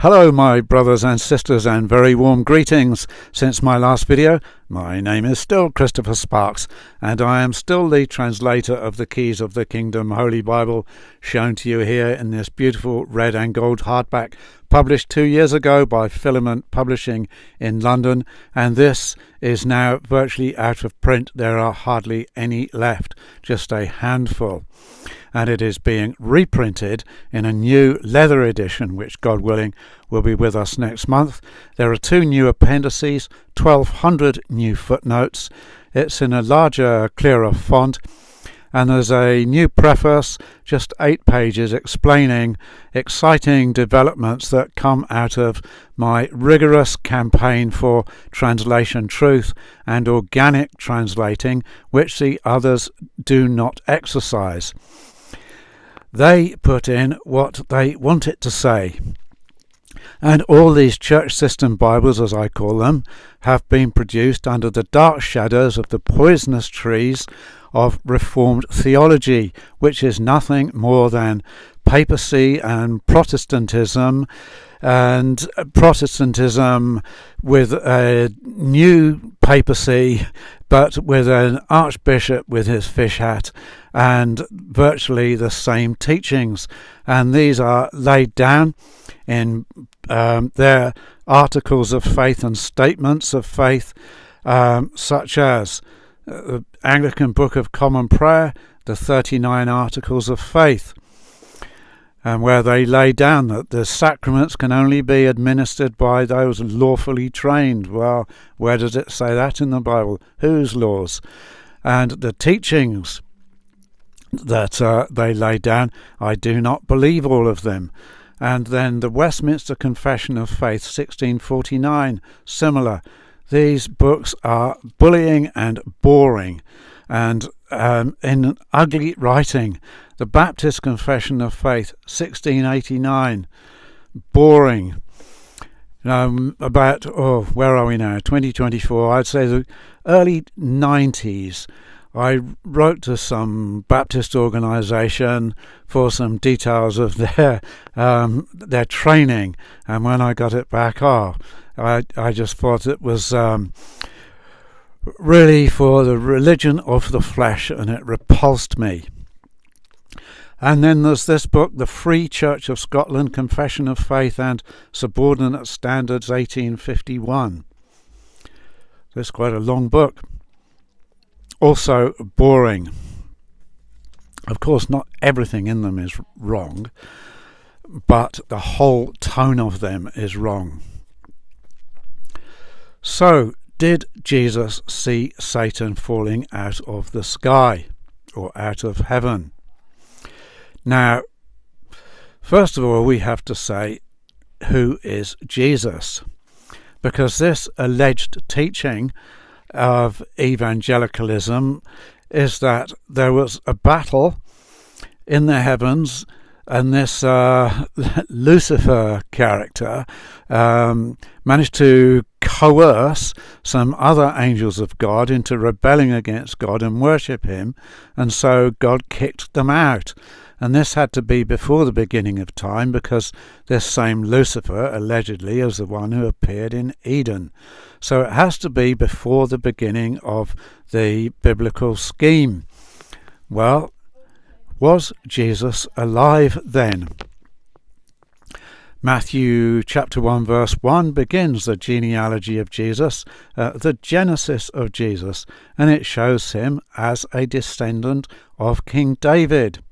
Hello my brothers and sisters, and very warm greetings. Since my last video, my name is still Christopher Sparks, and I am still the translator of the Keys of the Kingdom Holy Bible, shown to you here in this beautiful red and gold hardback, published 2 years ago by Filament Publishing in London, and this is now virtually out of print. There are hardly any left, just a handful. And it is being reprinted in a new leather edition, which, God willing, will be with us next month. There are 2 new appendices, 1,200 new footnotes. It's in a larger, clearer font, and there's a new preface, just 8 pages, explaining exciting developments that come out of my rigorous campaign for translation truth and organic translating, which the others do not exercise. They put in what they want it to say. And all these church system Bibles, as I call them, have been produced under the dark shadows of the poisonous trees of Reformed theology, which is nothing more than papacy and Protestantism with a new papacy, but with an archbishop with his fish hat and virtually the same teachings. And these are laid down in their articles of faith and statements of faith, such as the Anglican Book of Common Prayer, the 39 Articles of Faith, and where they lay down that the sacraments can only be administered by those lawfully trained. Well, where does it say that in the Bible? Whose laws? And the teachings that they lay down, I do not believe all of them. And then the Westminster Confession of Faith, 1649, similar. These books are bullying and boring and in ugly writing. The Baptist Confession of Faith, 1689, boring. Where are we now? 2024. I'd say the early 90s. I wrote to some Baptist organisation for some details of their training, and when I got it back, I just thought it was really for the religion of the flesh, and it repulsed me. And then there's this book, The Free Church of Scotland, Confession of Faith and Subordinate Standards, 1851. This is quite a long book. Also boring. Of course, not everything in them is wrong, but the whole tone of them is wrong. So, did Jesus see Satan falling out of the sky or out of heaven? Now, first of all, we have to say, who is Jesus? Because this alleged teaching of evangelicalism is that there was a battle in the heavens, and this Lucifer character managed to coerce some other angels of God into rebelling against God and worship him, and so God kicked them out. And this had to be before the beginning of time, because this same Lucifer allegedly is the one who appeared in Eden. So it has to be before the beginning of the biblical scheme. Well, was Jesus alive then? Matthew chapter 1 verse 1 begins the genealogy of Jesus, the genesis of Jesus, and it shows him as a descendant of King David.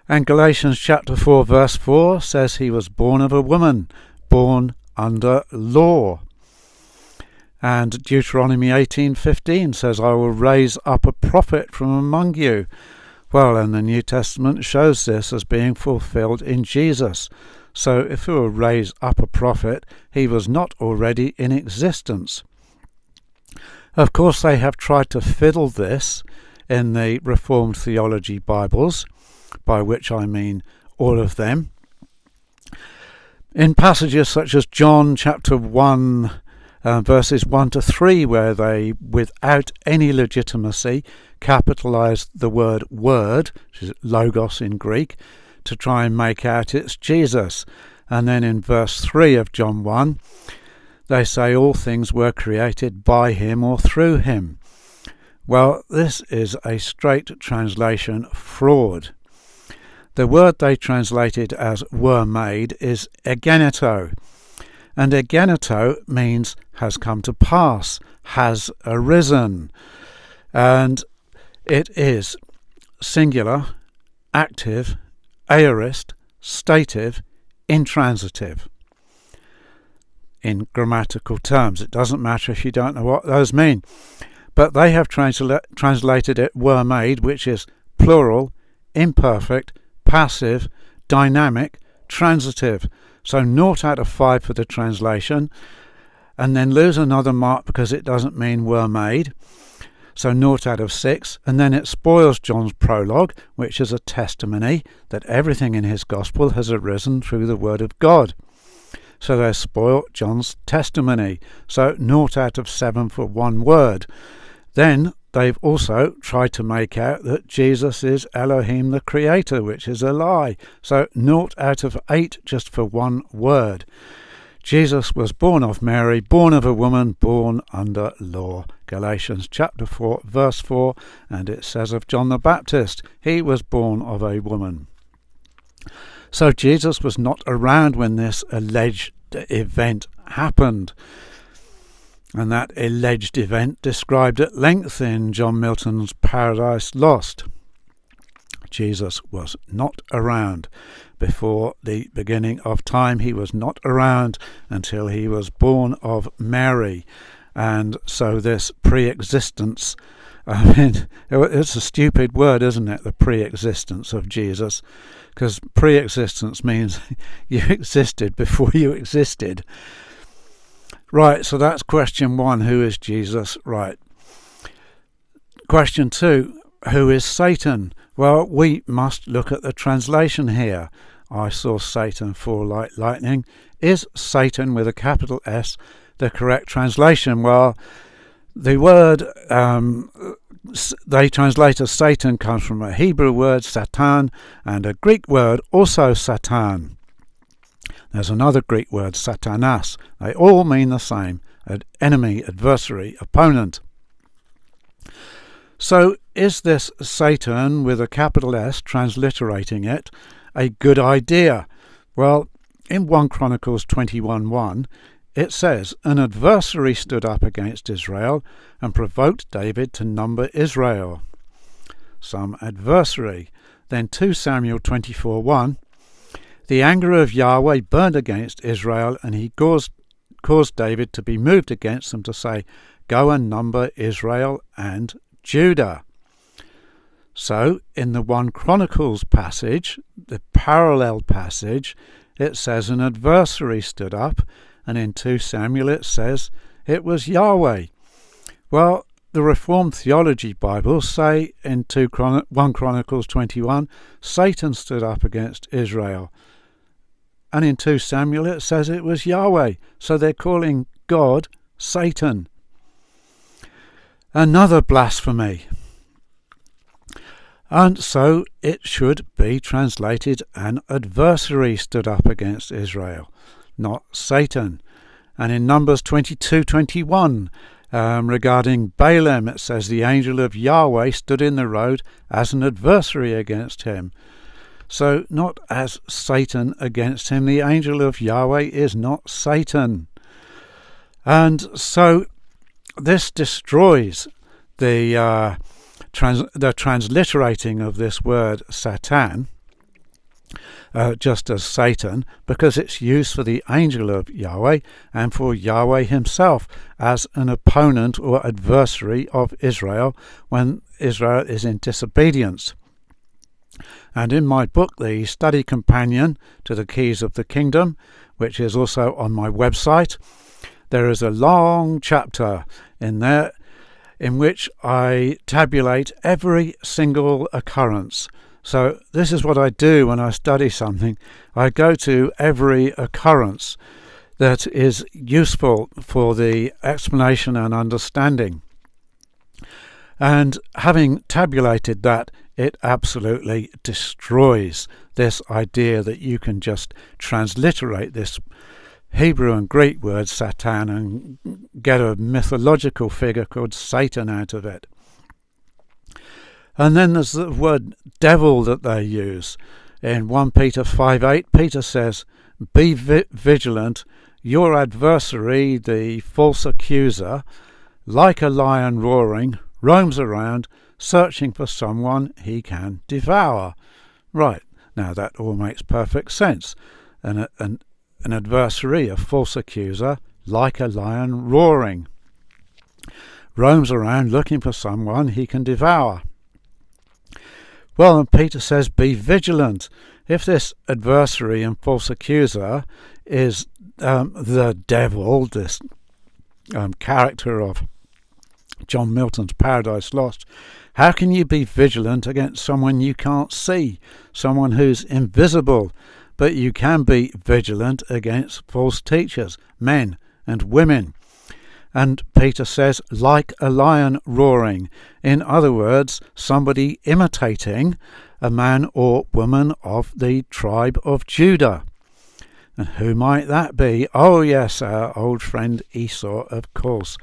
And Galatians chapter 4 verse 4 says he was born of a woman, born under law. And Deuteronomy 18:15 says, I will raise up a prophet from among you. Well, and the New Testament shows this as being fulfilled in Jesus. So if he will raise up a prophet, he was not already in existence. Of course, they have tried to fiddle this in the Reformed Theology Bibles, by which I mean all of them, in passages such as John chapter 1 verses 1 to 3, where they, without any legitimacy, capitalized the word, which is logos in Greek, to try and make out it's Jesus. And then in verse 3 of John 1, they say all things were created by him or through him. Well, this is a straight translation fraud. The word they translated as were made is egeneto. And egeneto means has come to pass, has arisen. And it is singular, active, aorist, stative, intransitive. In grammatical terms, it doesn't matter if you don't know what those mean. But they have translated it were made, which is plural, imperfect, passive, dynamic, transitive. So 0 out of 5 for the translation, and then lose another mark because it doesn't mean were made. So 0 out of 6, and then it spoils John's prologue, which is a testimony that everything in his gospel has arisen through the word of God. So they spoil John's testimony. So 0 out of 7 for one word. Then they've also tried to make out that Jesus is Elohim the Creator, which is a lie. So 0 out of 8 just for one word. Jesus was born of Mary, born of a woman, born under law. Galatians chapter 4, verse 4, and it says of John the Baptist, he was born of a woman. So Jesus was not around when this alleged event happened. And that alleged event described at length in John Milton's Paradise Lost. Jesus was not around before the beginning of time. He was not around until he was born of Mary. And so this pre-existence, I mean, it's a stupid word, isn't it, the pre-existence of Jesus? Because pre-existence means you existed before you existed. Right, so that's question 1, who is Jesus? Right. Question 2, who is Satan? Well, we must look at the translation here. I saw Satan fall like lightning. Is Satan with a capital S the correct translation? Well, the word they translate as Satan comes from a Hebrew word, Satan, and a Greek word, also Satan. There's another Greek word, satanas. They all mean the same, an enemy, adversary, opponent. So is this Satan with a capital S, transliterating it, a good idea? Well, in 1 Chronicles 21:1, it says, an adversary stood up against Israel and provoked David to number Israel. Some adversary. Then 2 Samuel 24:1, the anger of Yahweh burned against Israel, and he caused David to be moved against them to say, go and number Israel and Judah. So in the 1 Chronicles passage, the parallel passage, it says an adversary stood up, and in 2 Samuel it says it was Yahweh. Well, the Reformed Theology Bibles say in 1 Chronicles 21, Satan stood up against Israel. And in 2 Samuel it says it was Yahweh. So they're calling God Satan. Another blasphemy. And so it should be translated an adversary stood up against Israel, not Satan. And in Numbers 22:21, regarding Balaam, it says the angel of Yahweh stood in the road as an adversary against him. So not as Satan against him. The angel of Yahweh is not Satan. And so this destroys the transliterating of this word Satan, just as Satan, because it's used for the angel of Yahweh and for Yahweh himself as an opponent or adversary of Israel when Israel is in disobedience. And in my book, the study companion to the Keys of the Kingdom, which is also on my website, there is a long chapter in there in which I tabulate every single occurrence. So this is what I do when I study something. I go to every occurrence that is useful for the explanation and understanding. And having tabulated that, it absolutely destroys this idea that you can just transliterate this Hebrew and Greek word Satan and get a mythological figure called Satan out of it. And then there's the word devil that they use. In 1 Peter 5:8, Peter says, "Be vigilant, your adversary, the false accuser, like a lion roaring, roams around, searching for someone he can devour." Right, now that all makes perfect sense. An adversary, a false accuser, like a lion roaring, roams around looking for someone he can devour. Well, and Peter says, be vigilant. If this adversary and false accuser is the devil, this character of John Milton's Paradise Lost, how can you be vigilant against someone you can't see, someone who's invisible? But you can be vigilant against false teachers, men and women. And Peter says, like a lion roaring. In other words, somebody imitating a man or woman of the tribe of Judah. And who might that be? Oh yes, our old friend Esau, of course.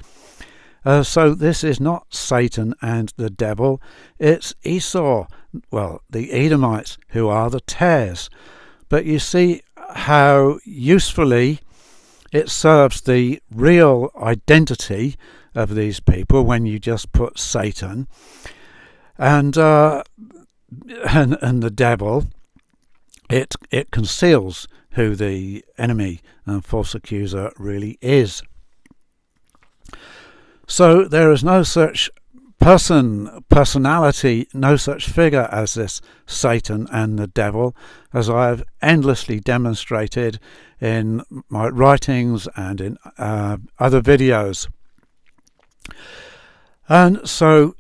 So this is not Satan and the devil, it's Esau, well, the Edomites, who are the tares. But you see how usefully it serves the real identity of these people when you just put Satan and the devil. It conceals who the enemy and false accuser really is. So there is no such personality, no such figure as this Satan and the devil, as I have endlessly demonstrated in my writings and in other videos. And so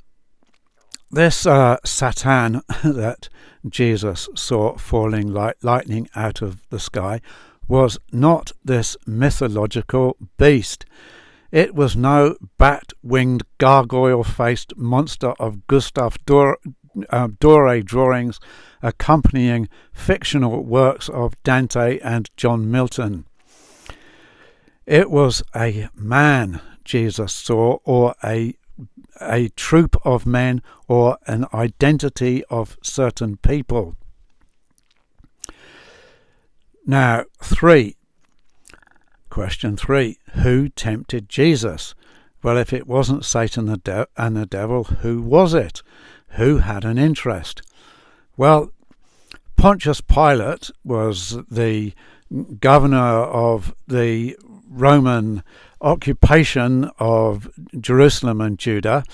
this Satan that Jesus saw falling like lightning out of the sky was not this mythological beast. It was no bat-winged, gargoyle-faced monster of Gustave Doré drawings accompanying fictional works of Dante and John Milton. It was a man Jesus saw, or a troop of men, or an identity of certain people. Now, Question 3. Who tempted Jesus? Well, if it wasn't Satan and the devil, who was it? Who had an interest? Well, Pontius Pilate was the governor of the Roman occupation of Jerusalem and Judah.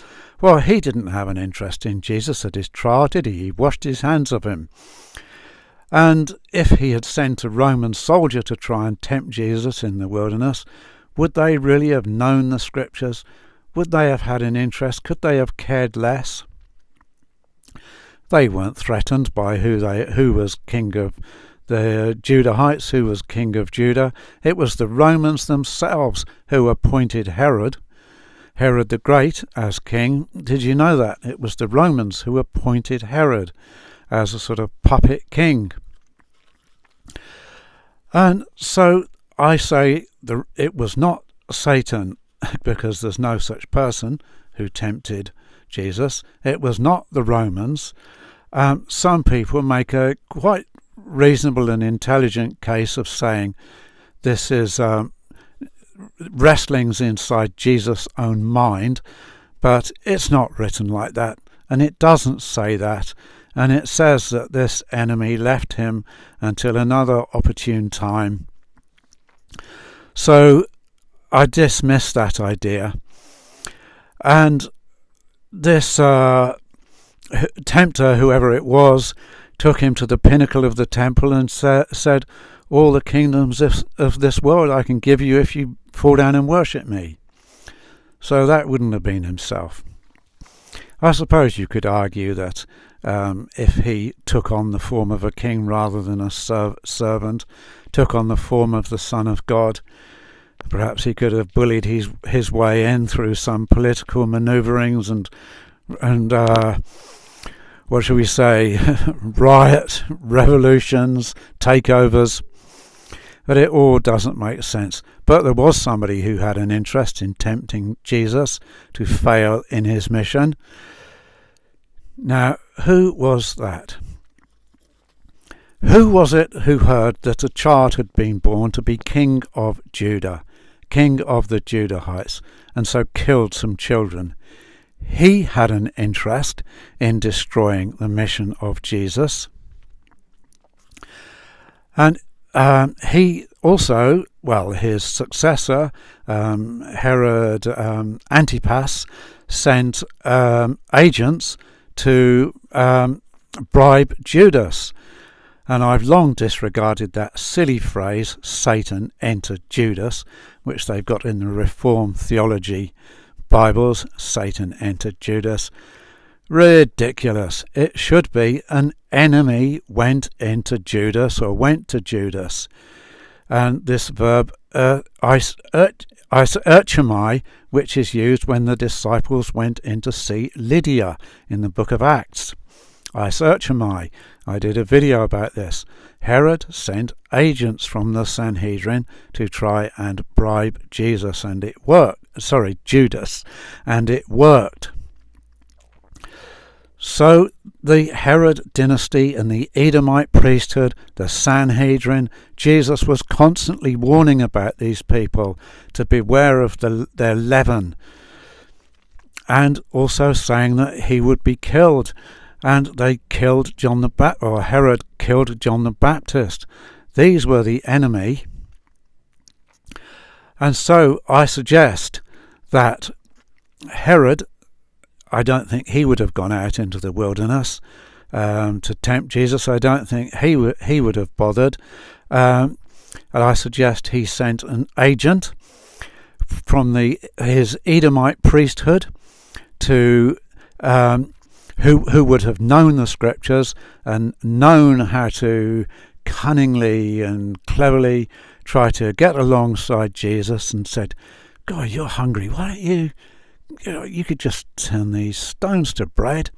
Well, he didn't have an interest in Jesus at his trial, did he? He washed his hands of him. And if he had sent a Roman soldier to try and tempt Jesus in the wilderness, would they really have known the scriptures? Would they have had an interest? Could they have cared less? They weren't threatened by who was king of the Judahites, who was king of Judah. It was the Romans themselves who appointed Herod the Great as king. Did you know that? It was the Romans who appointed Herod as a sort of puppet king. And so I say it was not Satan, because there's no such person who tempted Jesus. It was not the Romans. Some people make a quite reasonable and intelligent case of saying this is wrestlings inside Jesus' own mind, but it's not written like that, and it doesn't say that. And it says that this enemy left him until another opportune time. So I dismiss that idea. And this tempter, whoever it was, took him to the pinnacle of the temple and said, all the kingdoms of this world I can give you if you fall down and worship me. So that wouldn't have been himself. I suppose you could argue that if he took on the form of a king rather than a servant, took on the form of the Son of God, perhaps he could have bullied his way in through some political manoeuvrings and what shall we say, riot, revolutions, takeovers. But it all doesn't make sense. But there was somebody who had an interest in tempting Jesus to fail in his mission. Now, who was that? Who was it who heard that a child had been born to be king of Judah, king of the Judahites, and so killed some children? He had an interest in destroying the mission of Jesus. And he also, his successor, Herod Antipas, sent agents to bribe Judas. And I've long disregarded that silly phrase, Satan entered Judas, which they've got in the Reformed theology Bibles, Satan entered Judas. Ridiculous. It should be an enemy went into Judas or went to Judas. And this verb, eischermai, which is used when the disciples went in to see Lydia in the book of Acts. Eischermai. I did a video about this. Herod sent agents from the Sanhedrin to try and bribe Judas, and it worked. So the Herod dynasty and the Edomite priesthood, the Sanhedrin, Jesus was constantly warning about these people to beware of their leaven, and also saying that he would be killed. And they killed Herod killed John the Baptist. These were the enemy. And so I suggest that Herod, I don't think he would have gone out into the wilderness to tempt Jesus. I don't think he would have bothered. And I suggest he sent an agent from his Edomite priesthood to who would have known the scriptures and known how to cunningly and cleverly try to get alongside Jesus, and said, God, you're hungry, why don't you could just turn these stones to bread.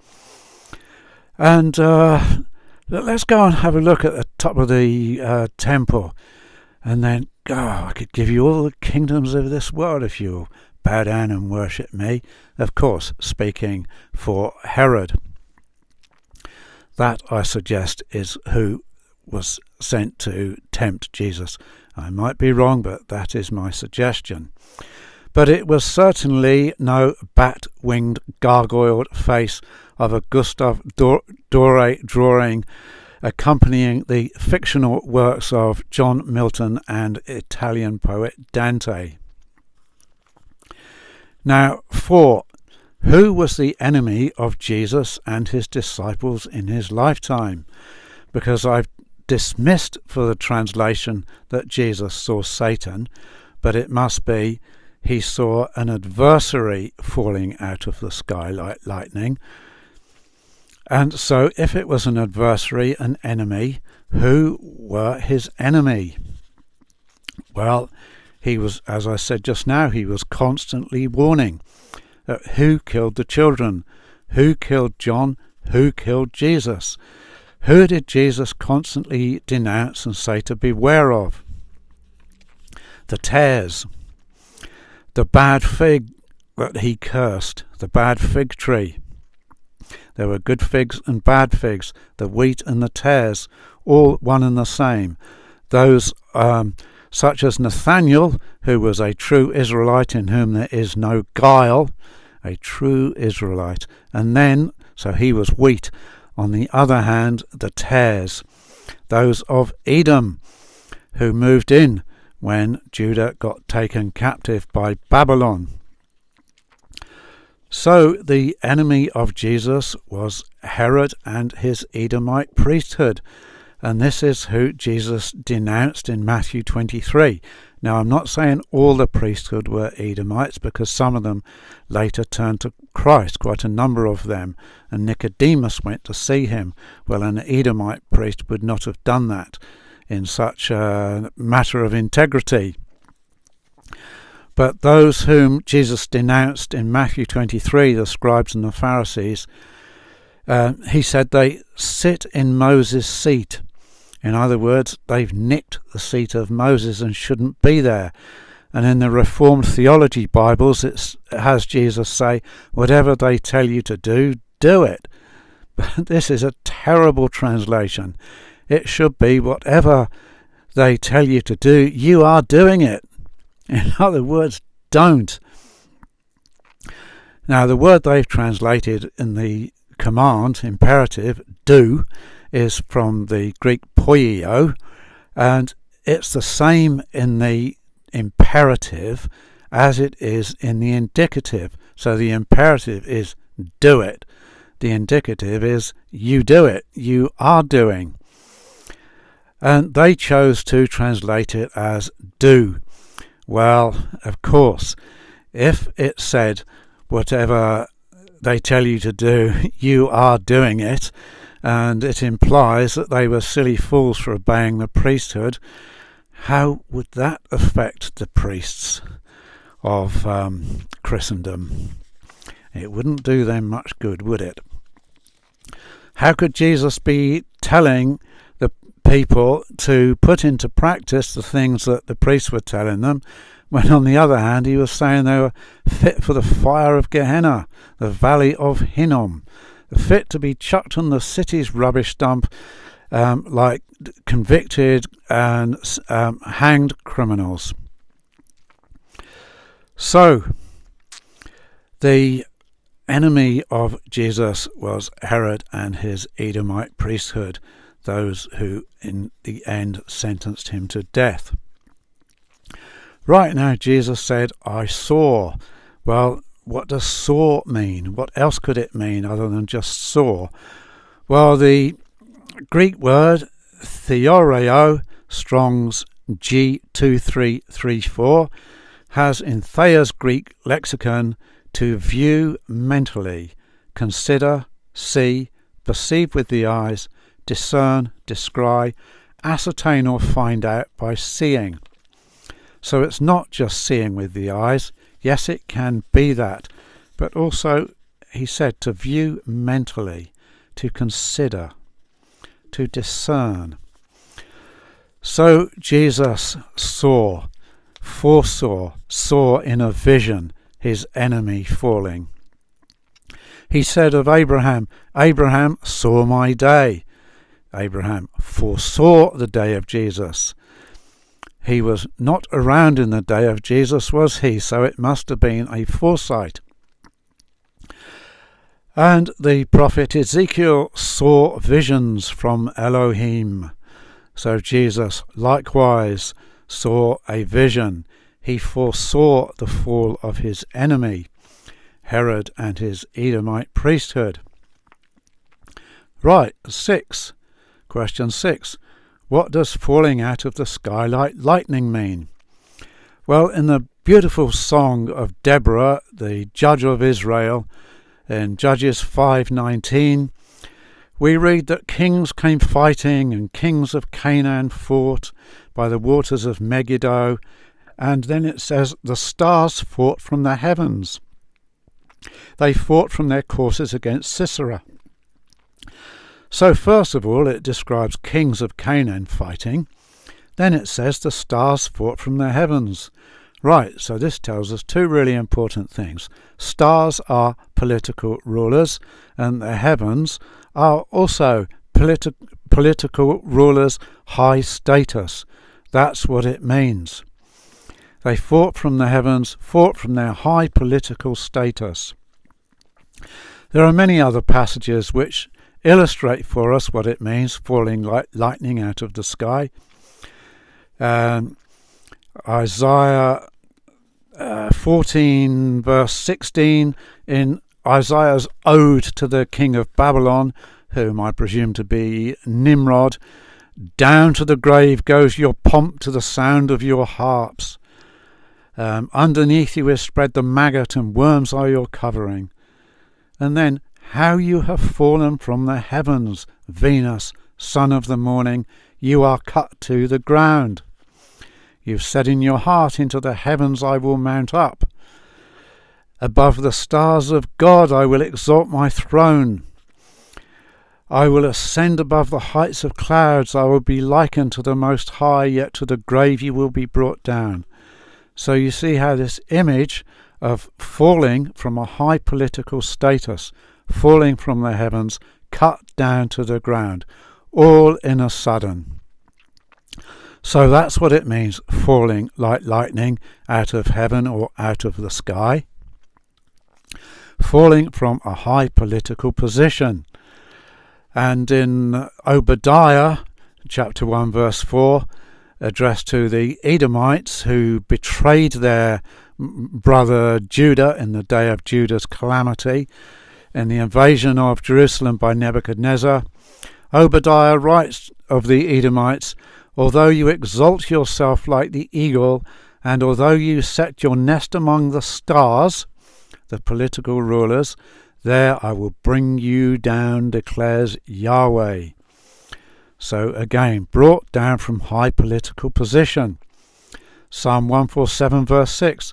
And let's go and have a look at the top of the temple, and then I could give you all the kingdoms of this world if you bow down and worship me. Of course, speaking for Herod. That, I suggest, is who was sent to tempt Jesus. I might be wrong, but that is my suggestion. But it was certainly no bat-winged gargoyled face of a Gustave Doré drawing accompanying the fictional works of John Milton and Italian poet Dante. Now, 4. Who was the enemy of Jesus and his disciples in his lifetime? Because I've dismissed for the translation that Jesus saw Satan, but it must be he saw an adversary falling out of the sky like lightning. And so if it was an adversary, an enemy, who were his enemy? Well, he was, as I said just now, he was constantly warning that who killed the children, who killed John, who killed Jesus. Who did Jesus constantly denounce and say to beware of? The tares, the bad fig that he cursed, the bad fig tree. There were good figs and bad figs, the wheat and the tares, all one and the same. Those such as Nathaniel, who was a true Israelite in whom there is no guile, a true Israelite. And then, so he was wheat. On the other hand, the tares, those of Edom, who moved in when Judah got taken captive by Babylon. So the enemy of Jesus was Herod and his Edomite priesthood. And this is who Jesus denounced in Matthew 23. Now, I'm not saying all the priesthood were Edomites, because some of them later turned to Christ, quite a number of them, and Nicodemus went to see him. Well, an Edomite priest would not have done that in such a matter of integrity. But those whom Jesus denounced in Matthew 23, the scribes and the Pharisees, He said they sit in Moses' seat. In other words, they've nicked the seat of Moses and shouldn't be there. And in the Reformed Theology Bibles, it has Jesus say, whatever they tell you to do, do it. But this is a terrible translation. It should be, whatever they tell you to do, you are doing it. In other words, don't. Now, the word they've translated in the command, imperative, do, is from the Greek poieo, and it's the same in the imperative as it is in the indicative. So the imperative is do it. The indicative is you do it. You are doing. And they chose to translate it as do. Well, of course, if it said whatever they tell you to do, you are doing it, and it implies that they were silly fools for obeying the priesthood, how would that affect the priests of Christendom? It wouldn't do them much good, would it? How could Jesus be telling the people to put into practice the things that the priests were telling them, when on the other hand he was saying they were fit for the fire of Gehenna, the valley of Hinnom, fit to be chucked on the city's rubbish dump like convicted and hanged criminals? So, the enemy of Jesus was Herod and his Edomite priesthood, those who in the end sentenced him to death. Right, now Jesus said, I saw. Well, what does saw mean? What else could it mean other than just saw? Well, the Greek word theoreo, Strong's G2334, has in Thayer's Greek lexicon to view mentally, consider, see, perceive with the eyes, discern, descry, ascertain or find out by seeing. So it's not just seeing with the eyes. Yes, it can be that, but also, he said, to view mentally, to consider, to discern. So Jesus foresaw, saw in a vision his enemy falling. He said of Abraham, Abraham saw my day. Abraham foresaw the day of Jesus. He was not around in the day of Jesus, was he? So it must have been a foresight. And the prophet Ezekiel saw visions from Elohim. So Jesus likewise saw a vision. He foresaw the fall of his enemy, Herod and his Edomite priesthood. Right, question 6. What does falling out of the sky like lightning mean? Well, in the beautiful song of Deborah, the judge of Israel, in Judges 5:19, we read that kings came fighting and kings of Canaan fought by the waters of Megiddo, and then it says the stars fought from the heavens. They fought from their courses against Sisera. So first of all, it describes kings of Canaan fighting. Then it says the stars fought from the heavens. Right, so this tells us two really important things. Stars are political rulers, and the heavens are also political rulers, high status. That's what it means. They fought from the heavens, fought from their high political status. There are many other passages which illustrate for us what it means, falling like lightning out of the sky. Isaiah 14 verse 16, in Isaiah's ode to the king of Babylon, whom I presume to be Nimrod, down to the grave goes your pomp to the sound of your harps. Underneath you is spread the maggot, and worms are your covering. And then, how you have fallen from the heavens, Venus, son of the morning, you are cut to the ground. You've said in your heart, into the heavens I will mount up. Above the stars of God I will exalt my throne. I will ascend above the heights of clouds. I will be likened to the Most High, yet to the grave you will be brought down. So you see how this image of falling from a high political status, falling from the heavens, cut down to the ground, all in a sudden. So that's what it means, falling like lightning out of heaven or out of the sky. Falling from a high political position. And in Obadiah, chapter 1, verse 4, addressed to the Edomites who betrayed their brother Judah in the day of Judah's calamity, in the invasion of Jerusalem by Nebuchadnezzar, Obadiah writes of the Edomites, although you exalt yourself like the eagle, and although you set your nest among the stars, the political rulers, there I will bring you down, declares Yahweh. So again, brought down from high political position. Psalm 147 verse 6,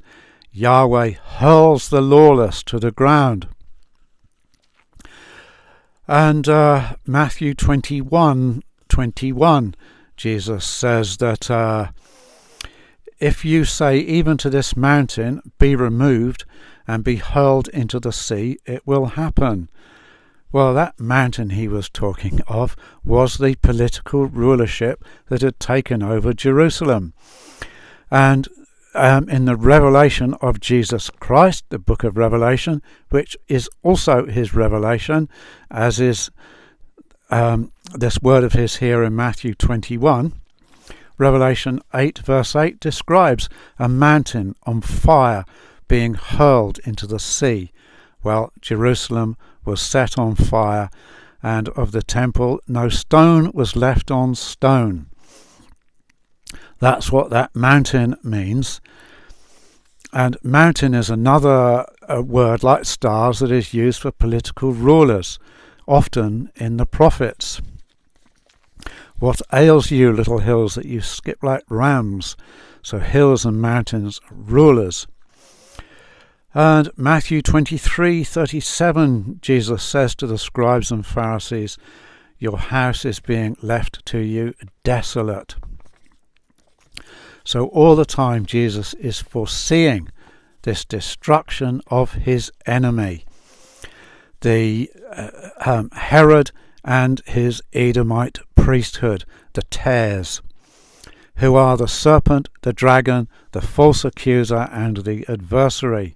Yahweh hurls the lawless to the ground. And Matthew 21:21, Jesus says that if you say even to this mountain, be removed and be hurled into the sea, it will happen. Well, that mountain he was talking of was the political rulership that had taken over Jerusalem. And in the revelation of Jesus Christ, the book of Revelation, which is also his revelation, as is this word of his here in Matthew 21, Revelation 8 verse 8 describes a mountain on fire being hurled into the sea. Well, Jerusalem was set on fire, and of the temple no stone was left on stone. That's what that mountain means. And mountain is another word like stars that is used for political rulers, often in the prophets. What ails you, little hills, that you skip like rams? So hills and mountains, rulers. And Matthew 23:37, Jesus says to the scribes and Pharisees, your house is being left to you desolate. So all the time Jesus is foreseeing this destruction of his enemy, the Herod and his Edomite priesthood, the tares, who are the serpent, the dragon, the false accuser, and the adversary.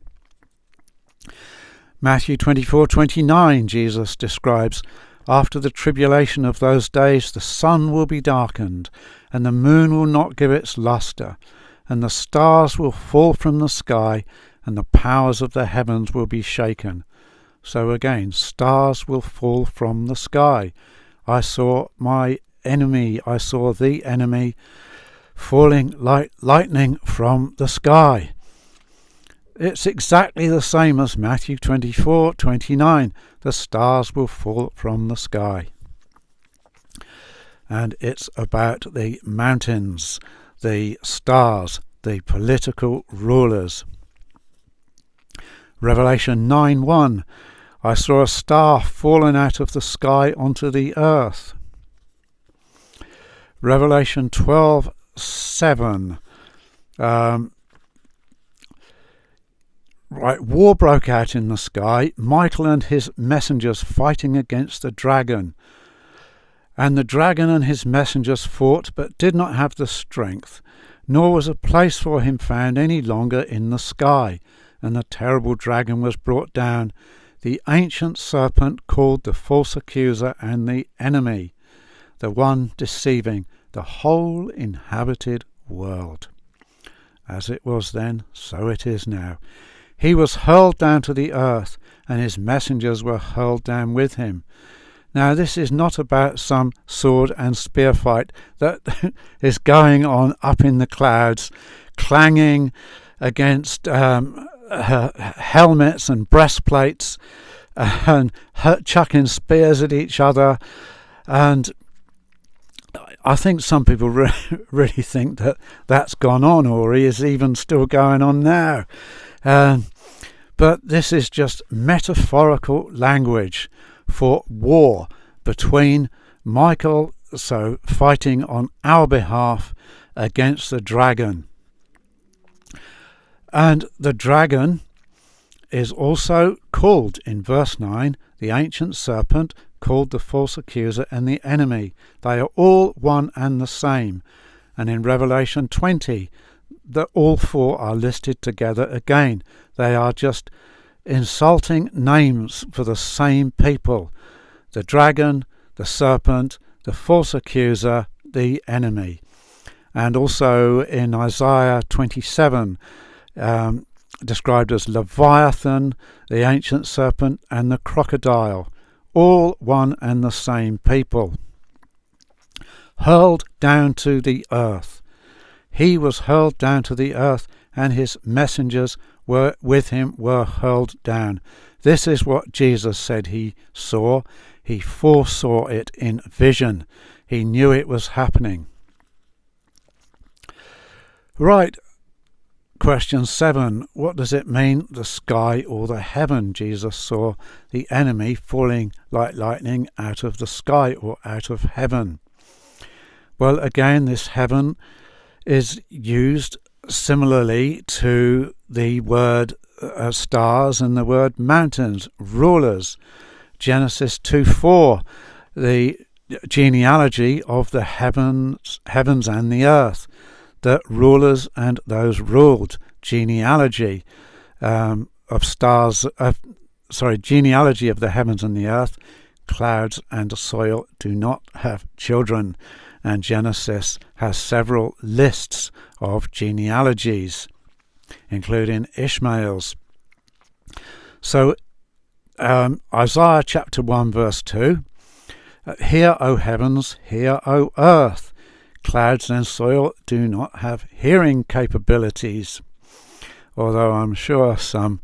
Matthew 24:29, Jesus describes, after the tribulation of those days the sun will be darkened, and the moon will not give its lustre, and the stars will fall from the sky, and the powers of the heavens will be shaken. So again, stars will fall from the sky. I saw the enemy falling like lightning from the sky. It's exactly the same as Matthew 24:29. The stars will fall from the sky. And it's about the mountains, the stars, the political rulers. Revelation 9:1. I saw a star fallen out of the sky onto the earth. Revelation 12:7. War broke out in the sky, Michael and his messengers fighting against the dragon. And the dragon and his messengers fought, but did not have the strength, nor was a place for him found any longer in the sky. And the terrible dragon was brought down, the ancient serpent called the false accuser and the enemy, the one deceiving the whole inhabited world. As it was then, so it is now. He was hurled down to the earth, and his messengers were hurled down with him. Now this is not about some sword and spear fight that is going on up in the clouds, clanging against helmets and breastplates, and chucking spears at each other. And I think some people really think that that's gone on, or is even still going on now. But this is just metaphorical language for war between Michael, so fighting on our behalf against the dragon. And the dragon is also called in verse 9 the ancient serpent, called the false accuser and the enemy. They are all one and the same. And in Revelation 20, all four are listed together again. They are just insulting names for the same people: the dragon, the serpent, the false accuser, the enemy. And also in Isaiah 27, described as Leviathan, the ancient serpent, and the crocodile, all one and the same people. Hurled down to the earth. He was hurled down to the earth, and his messengers were with him were hurled down. This is what Jesus said he saw. He foresaw it in vision. He knew it was happening. Right. Question 7. What does it mean, the sky or the heaven? Jesus saw the enemy falling like lightning out of the sky or out of heaven. Well, again, this heaven is used similarly to the word stars and the word mountains, rulers. Genesis 2:4, the genealogy of the heavens and the earth. The rulers and those ruled. Genealogy of stars, genealogy of the heavens and the earth. Clouds and soil do not have children. And Genesis has several lists of genealogies, including Ishmael's. So Isaiah chapter 1 verse 2, Hear, O heavens, hear, O earth. Clouds and soil do not have hearing capabilities, although I'm sure some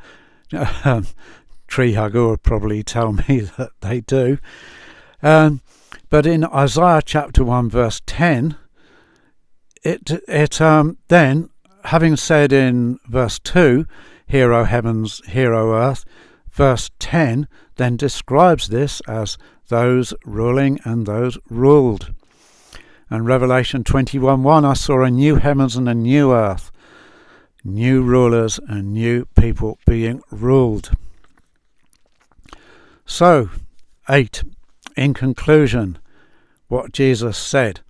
tree hugger will probably tell me that they do. But in Isaiah chapter 1 verse 10, it then, having said in verse 2, Hear, O heavens, hear, O earth, verse 10 then describes this as those ruling and those ruled. And Revelation 21:1, I saw a new heavens and a new earth, new rulers and new people being ruled. So, 8. In conclusion, what Jesus said,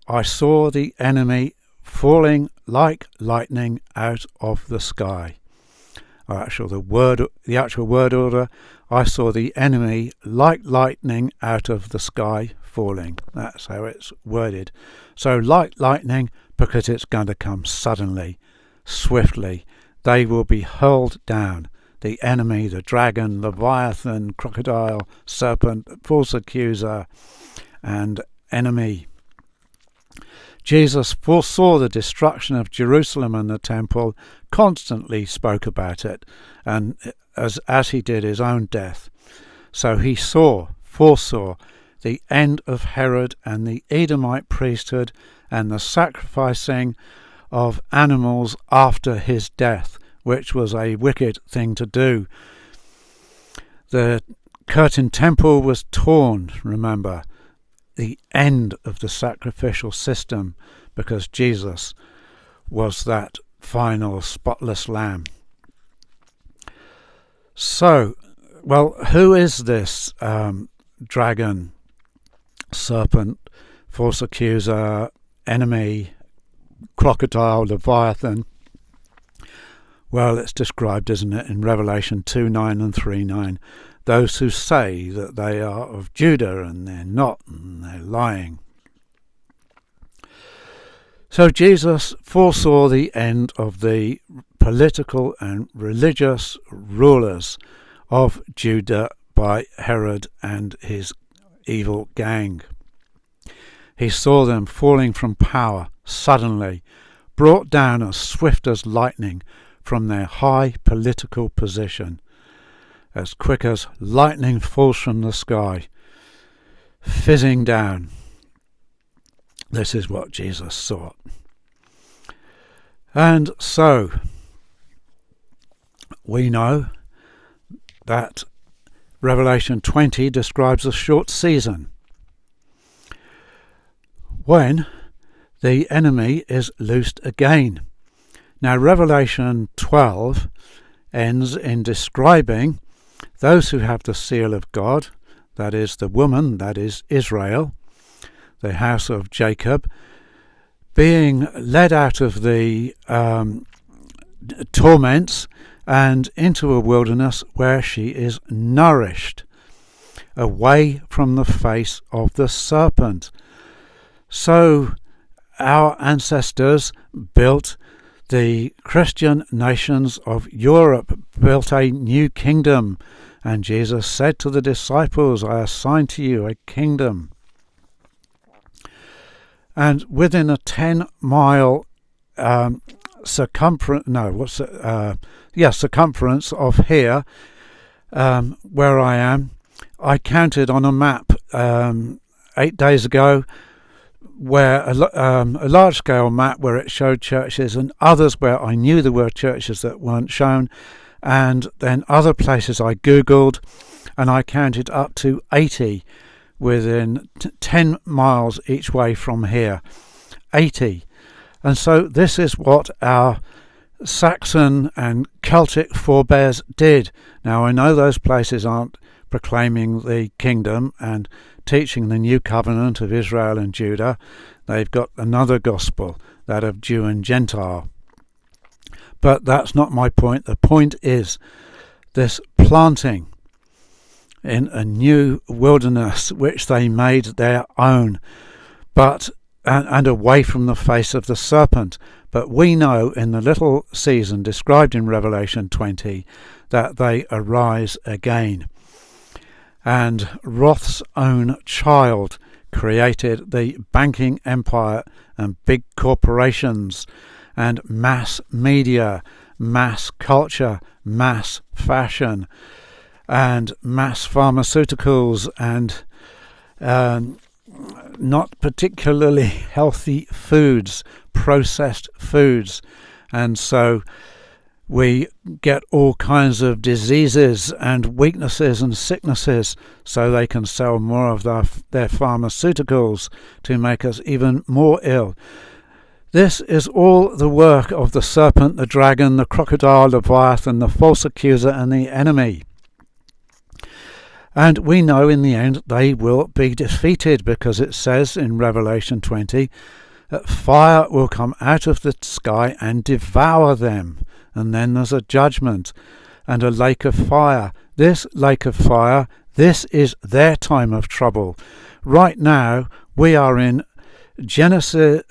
I saw the enemy falling like lightning out of the sky. The actual word order, I saw the enemy like lightning out of the sky falling. That's how it's worded. So like lightning, because it's going to come suddenly, swiftly. They will be hurled down. The enemy, the dragon, Leviathan, crocodile, serpent, false accuser, and enemy. Jesus foresaw the destruction of Jerusalem and the temple, constantly spoke about it, and as he did his own death. So he foresaw the end of Herod and the Edomite priesthood and the sacrificing of animals after his death, which was a wicked thing to do. The curtain temple was torn, remember, the end of the sacrificial system, because Jesus was that final spotless lamb. So, well, who is this dragon, serpent, false accuser, enemy, crocodile, Leviathan? Well, it's described, isn't it, in Revelation 2:9 and 3:9. Those who say that they are of Judah and they're not, and they're lying. So Jesus foresaw the end of the political and religious rulers of Judah by Herod and his evil gang. He saw them falling from power suddenly, brought down as swift as lightning from their high political position, as quick as lightning falls from the sky, fizzing down. This is what Jesus saw. And so, we know that Revelation 20 describes a short season. when the enemy is loosed again. Now, Revelation 12 ends in describing those who have the seal of God, that is the woman, that is Israel, the house of Jacob, being led out of the torments and into a wilderness where she is nourished, away from the face of the serpent. So our ancestors built the Christian nations of Europe, built a new kingdom, and Jesus said to the disciples, I assign to you a kingdom. And within a 10-mile circumference of here, where I am, I counted on a map 8 days ago, where a large-scale map where it showed churches, and others where I knew there were churches that weren't shown, and then other places I googled, and I counted up to 80 within 10 miles each way from here. 80. And so this is what our Saxon and Celtic forebears did. Now, I know those places aren't proclaiming the kingdom and teaching the new covenant of Israel and Judah. They've got another gospel, that of Jew and Gentile. But that's not my point. The point is this planting in a new wilderness which they made their own, but and away from the face of the serpent. But we know in the little season described in Revelation 20 that they arise again. And Roth's own child created the banking empire and big corporations and mass media, mass culture, mass fashion, and mass pharmaceuticals, and not particularly healthy foods, processed foods. And so we get all kinds of diseases and weaknesses and sicknesses, so they can sell more of their pharmaceuticals to make us even more ill. This is all the work of the serpent, the dragon, the crocodile, Leviathan, the false accuser, and the enemy. And we know in the end they will be defeated, because it says in Revelation 20 that fire will come out of the sky and devour them. And then there's a judgment and a lake of fire. This lake of fire, this is their time of trouble. Right now we are in Jeremiah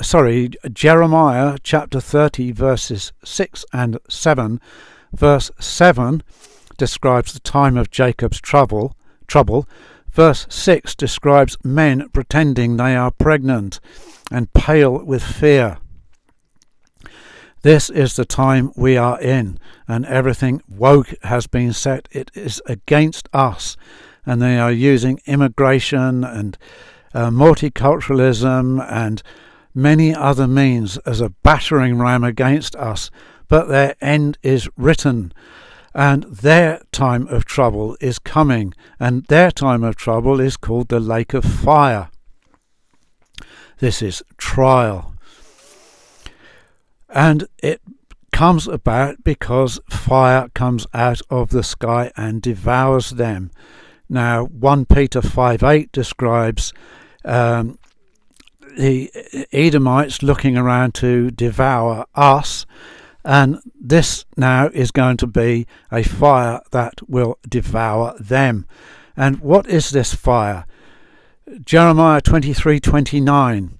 chapter 30 verses 6 and 7. Verse 7 describes the time of Jacob's trouble. Verse 6 describes men pretending they are pregnant and pale with fear. This is the time we are in, and everything woke has been set. It is against us, and they are using immigration and multiculturalism and many other means as a battering ram against us. But their end is written, and their time of trouble is coming, and their time of trouble is called the lake of fire. This is trial. And it comes about because fire comes out of the sky and devours them. Now, 1 Peter 5:8 describes the Edomites looking around to devour us, and this now is going to be a fire that will devour them. And what is this fire? Jeremiah 23:29.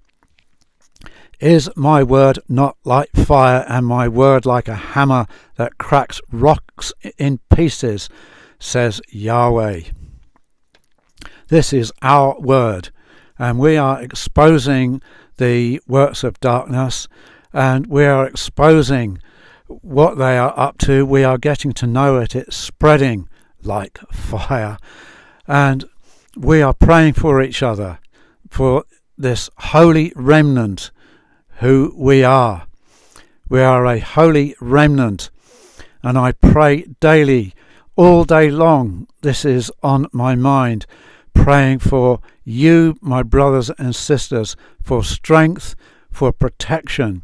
Is my word not like fire, and my word like a hammer that cracks rocks in pieces, says Yahweh. This is our word, and we are exposing the works of darkness, and we are exposing what they are up to. We are getting to know it. It's spreading like fire, and we are praying for each other, for this holy remnant who we are. We are a holy remnant, and I pray daily, all day long. This is on my mind. praying for you, my brothers and sisters, for strength, for protection.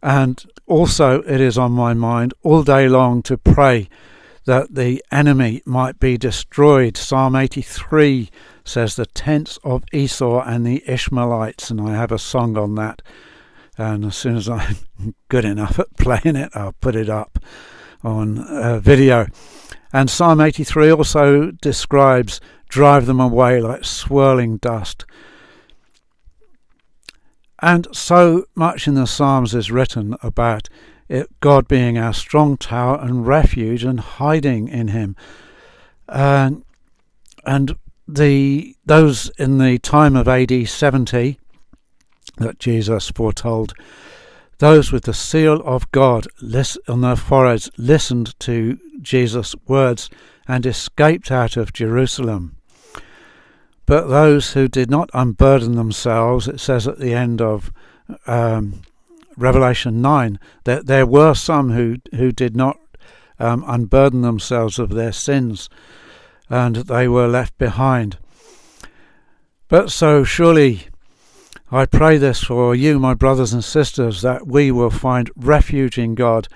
And also it is on my mind all day long to pray that the enemy might be destroyed. Psalm 83 says the tents of Esau and the Ishmaelites, and I have a song on that. And as soon as I'm good enough at playing it, I'll put it up on video. And Psalm 83 also describes drive them away like swirling dust. And so much in the Psalms is written about God being our strong tower and refuge and hiding in him. And those in the time of AD 70 that Jesus foretold, those with the seal of God on their foreheads listened to Jesus' words and escaped out of Jerusalem. But those who did not unburden themselves, it says at the end of Revelation 9, that there were some who did not unburden themselves of their sins, and they were left behind. But so surely I pray this for you, my brothers and sisters, that we will find refuge in God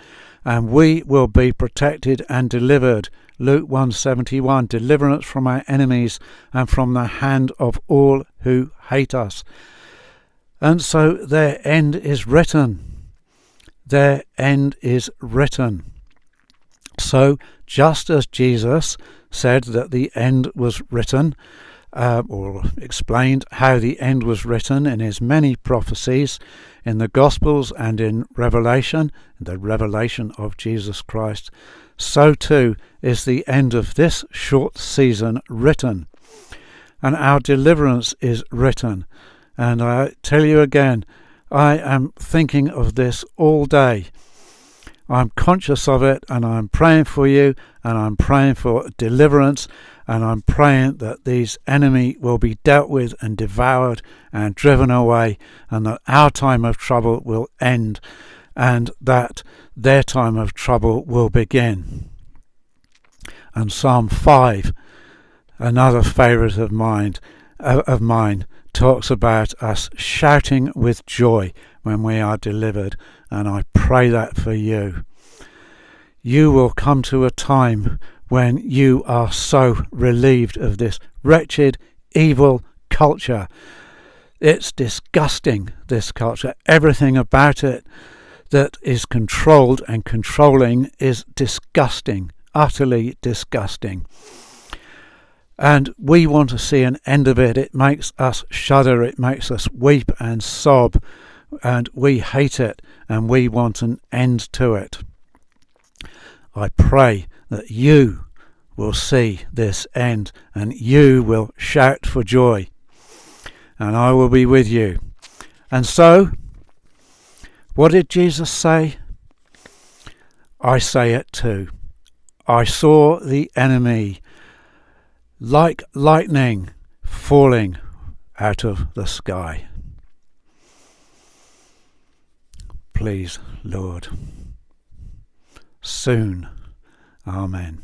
and we will be protected and delivered. Luke 1:71, deliverance from our enemies and from the hand of all who hate us. And so their end is written. Their end is written. So just as Jesus said that the end was written, or explained how the end was written in his many prophecies in the Gospels and in Revelation, the revelation of Jesus Christ, so too is the end of this short season written. And our deliverance is written. And I tell you again, I am thinking of this all day. I'm conscious of it, and I'm praying for you, and I'm praying for deliverance, and I'm praying that these enemy will be dealt with and devoured and driven away, and that our time of trouble will end, and that their time of trouble will begin. And Psalm 5, another favourite of mine, talks about us shouting with joy when we are delivered, and I pray that for you. You will come to a time when you are so relieved of this wretched, evil culture. It's disgusting, this culture. Everything about it that is controlled and controlling is disgusting, utterly disgusting. And we want to see an end of it. It makes us shudder, it makes us weep and sob, and we hate it, and we want an end to it. I pray that you will see this end, and you will shout for joy, and I will be with you. And so, what did Jesus say? I say it too. I saw the enemy like lightning falling out of the sky. Please, Lord, soon. Amen.